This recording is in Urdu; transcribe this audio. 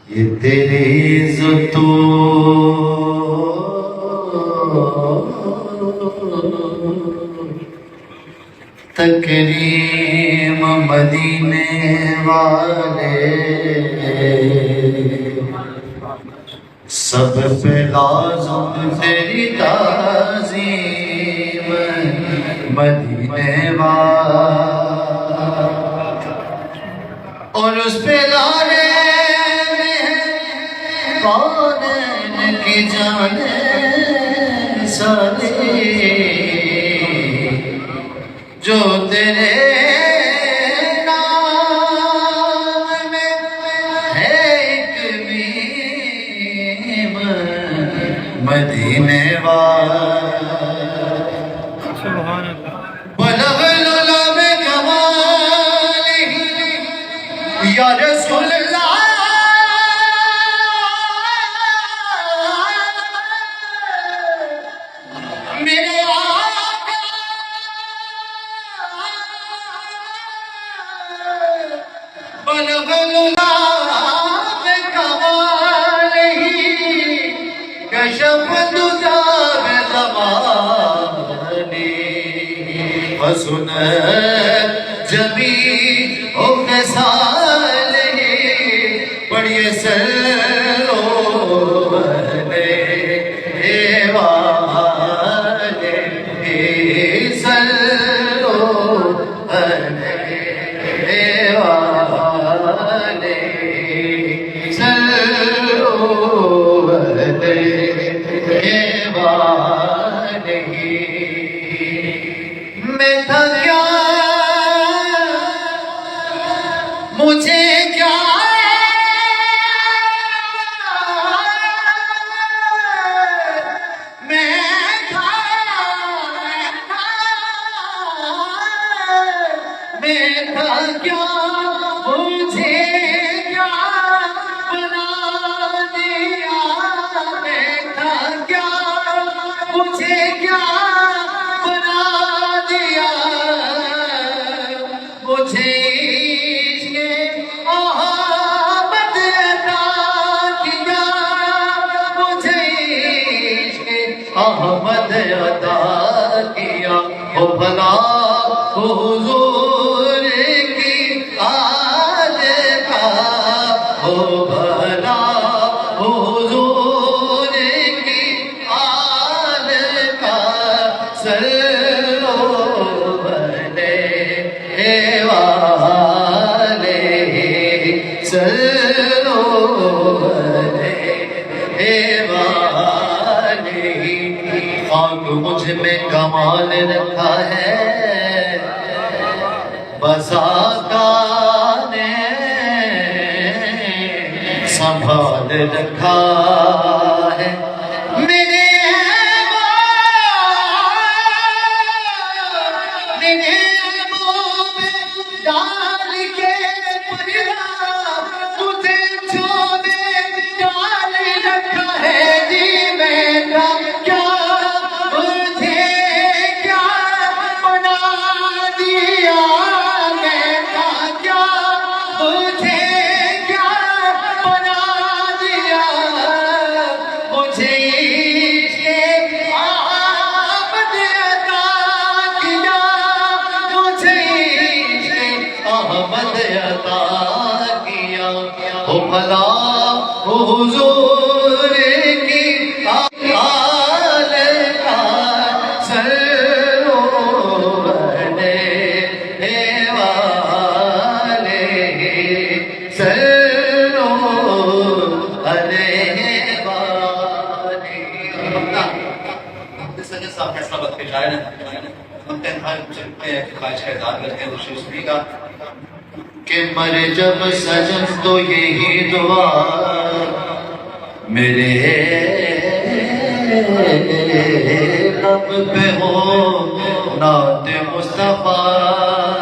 یہ تیری عزتوں تکریم مدینے والے سب پہ لازم تیری تعظیم مدینے والا اور اس پہ لانے کونین کی جانے ساری جو تیرے نام میں ہے ایک بھیم مدینے والا سبحان اللہ بلغ العلا بکمالہ یا رسول اللہ میرے آقا بلغ العلا بکمالہ کشف الدجى بزمانہ حسن جمیع خصالہ پڑھیے سلو میں تھا کیا مجھے کیا میں تھا کیا مجھے کیا بنا دیا میں تھا کیا مجھے کیا بنا دیا مجھے محبت عطا کیا مجھے احمد عطا کیا او بھلا حضور کی آل کا او بھلا حضور کی آل کا سلو بنے والے سلو بنے والے خاک مجھ میں کمال رکھا ہے بساکا نے سنبھال رکھا ہے میرے ڈال کے پردا تجھے چھوڑے ڈال رکھا ہے جی میں کیا مجھے کیا بنا دیا میں کیا مجھے کیا بنا دیا مجھے آمد عطا کیا مجھے احمد عطا کیا او بھلا حضور کی آل کا سلو بنے والے سلو بنے والے اس وجہ سے آپ فیصلہ بد کے شاعر ہیں ہم تنہائی چلتے ہیں کہ خواہش کا اظہار کرتے ہیں دوسری سنی کا کہ مر جب سجن تو یہی دعا میرے لب پہ ہو نعت مصطفیٰ